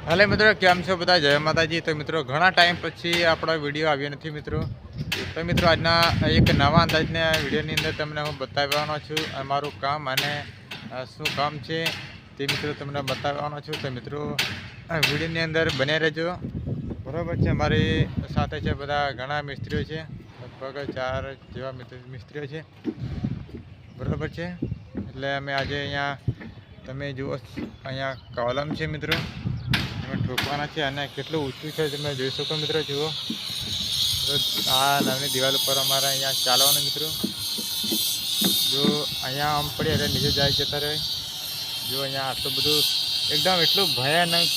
હાલે મિત્રો કેમ છો બધા? જય માતાજી। તો મિત્રો ઘણા ટાઈમ પછી આપણો વિડીયો આવ્યો નથી મિત્રો। તો મિત્રો આજના એક નવા અંદાજના વિડીયોની અંદર તમને હું બતાવવાનો છું અમારું કામ અને શું કામ છે તે મિત્રો તમને બતાવવાનો છું। તો મિત્રો આ વિડીયોની અંદર બન્યા રહેજો બરાબર છે। અમારી સાથે છે બધા ઘણા મિસ્ત્રીઓ છે, લગભગ 4 જેવા મિસ્ત્રીઓ છે બરાબર છે। એટલે અમે આજે અહીંયા તમે જુઓ અહીંયા કોલમ છે મિત્રો, ठोकवाना है અને કેટલું ઊંચું છે તમે જોઈ શકો મિત્રો। જુઓ આ નાની દિવાલ ઉપર અમારા અહીંયા ચાલવાનું મિત્રો। જો અહીંયા આમ પડી એટલે નીચે જાય જતા રહે। જો અહીંયા આટલું બધું એકદમ એટલું ભયાનક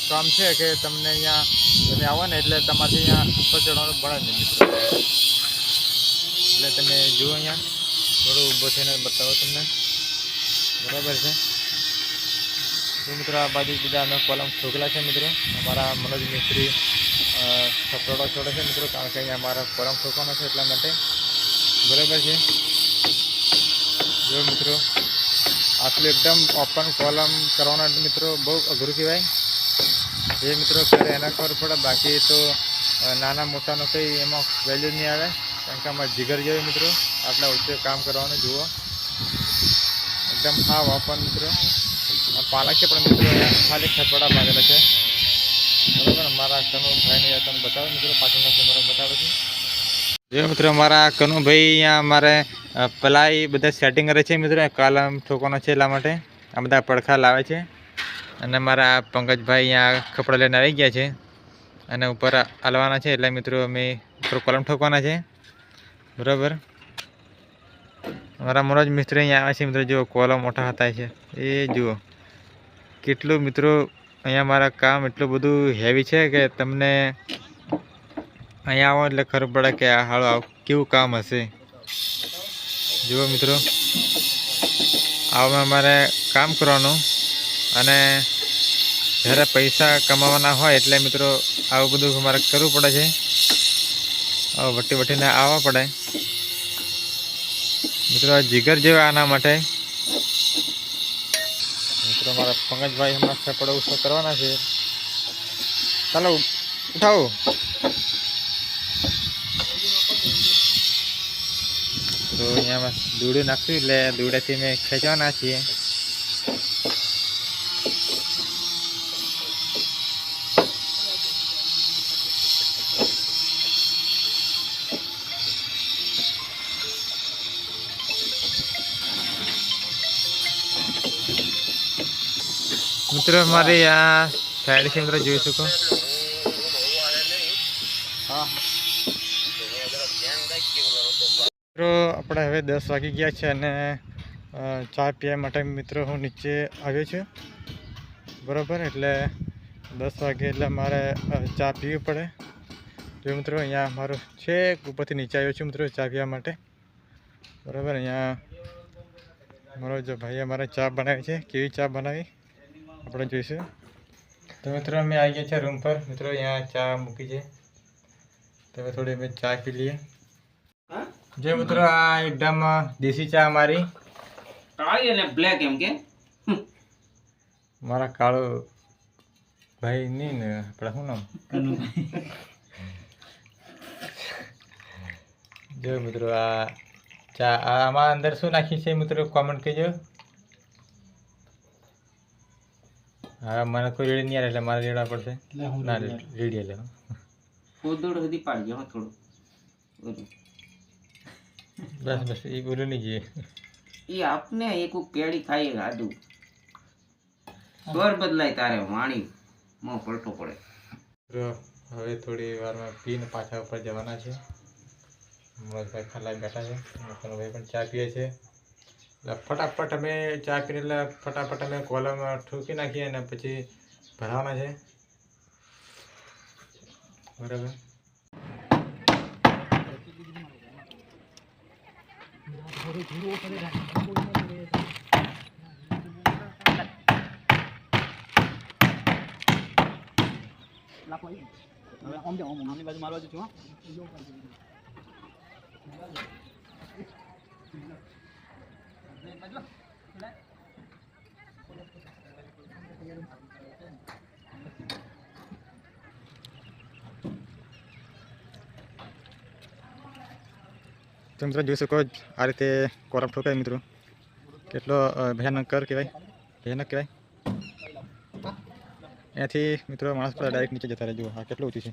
કામ છે કે તમને અહીંયા તમે આવો ને એટલે તમારથી અહીંયા ઉપર ચડવાનું પડે ને મિત્રો। એટલે તમે જુઓ અહીંયા થોડું ઊભો થઈને બતાવો તમને બરાબર છે। तो मित्रों आ बाजू बीजा अमे कॉलम ठोकेला है मित्रों। अमरा मनोज मिस्त्री थपड़ो छोड़े है मित्रों, कारण के अमरा कॉलम ठोकवानो है एटला माटे बराबर है। जो मित्रों आटलू एकदम ओपन कॉलम करवाना मित्रों बहुत अघरू कहेवाय। ये मित्रों करे एना खबर पड़े, बाकी तो नाना मोटानो कई एमां वेल्यू नहीं आवे, कारण के अमारा जिगर जेवी मित्रों आटला ऊंचे काम करवानुं। जुओ एकदम हाव ओपन मित्रों पालक है मित्रों खाली खपड़ा बांधेला है बराबर। अमरा कनु भाई ने तने बताओ मित्रों, पाछळनो कैमरा बतावे छे। जो मित्रों अमरा कनु भाई अहींया अमारे पलाई बधा सेटिंग करे छे मित्रों, कॉलम ठोकवानो छे એટલા માટે આ બધા પડખા લાવે છે। અને અમારા પંકજ ભાઈ અહીંયા કપડા લઈને આવી ગયા છે અને ઉપર આલવાના છે એટલે મિત્રો અમે ઉપર કોલમ ઠોકવાના છે બરાબર। અમારા મનોજ મિસ્ત્રી અહીંયા આવે છે મિત્રો। જો કોલમ મોટા હતા છે એ જુઓ કેટલું મિત્રો અહીંયા મારા કામ એટલું બધું હેવી છે કે તમને અહીંયા આવો એટલે ખબર પડે કે આ હાળો કેવું કામ હશે। જુઓ મિત્રો આવા અમારે કામ કરવાનું અને જ્યારે પૈસા કમાવાના હોય એટલે મિત્રો આવું બધું અમારે કરવું પડે છે। આવું વટી વટીને આવવા પડે મિત્રો, જીગર જેવા આના માટે मित्रों। हमारा पंकज भाई हमारा छपड़ा उसको करवाना है। चलो उठाओ तो यहाँ दूड़ी नाखी એટલે દૂડેથી મેં ખેંચવાના છીએ। मित्रों हमारे यहाँ साइड से मित्रों જોઈ શકો। मित्रों આપણે હવે 10 વાગી ગયા છે અને ચા પીવા માટે મિત્રો હું નીચે આવ્યો છું બરાબર। એટલે 10 વાગે એટલે મારે ચા પીવી પડે। જો મિત્રો અહીંયા મારો છેક ઉપરથી નીચે આવ્યો છું મિત્રો ચા પીવા માટે બરાબર। અહીંયા મારો જો ભાઈ અમારે ચા બનાવી છે, કેવી ચા બનાવી આપણે જોઈશું। तो मित्रों मैं आ गया था रूम पर मित्रों, यहाँ चा मूकी है तो मैं थोड़ी में चा पी लिए। जो मित्रों आ एकदम देसी चा हमारी काली ने ब्लैक एम के मारा कालो भाई नहीं ने पड़ा हूं नाम जो मित्रों आ चा आमा अंदर शू नाखी छे मित्रों कमेंट कीजो। हाँ मैंने कोई रेडी नहीं आ रहा, मारे रेड़ा पड़से ना रेडी ले फोदड़ हदी पाड़ गयो थोड़ो बस बस ये बोलो नहीं जी ये आपने एक केड़ी खाई आदू स्वर बदलाय तारे वाणी मो पलटो पड़े। तो હવે થોડી વારમાં પીને પાછા ઉપર જવાના છે। મનોજભાઈ ખાલા બેઠા છે, મનોજભાઈ પણ ચા પીએ છે। फटाफट अमे चा पीने એટલે फटाफट अमे कोलम ठोकी नाखीए અને પછી ભરાવાના છે બરાબર। તો મિત્રો જોઈ શકો જ આ રીતે કોરમ ઠોકાય મિત્રો કેટલો ભયાનક કહેવાય ભયાનક કહેવાય. એનાથી મિત્રો માણસ પર ડાયરેક્ટ નીચે જતા રહે. જુઓ હા કેટલું ઊંચું છે.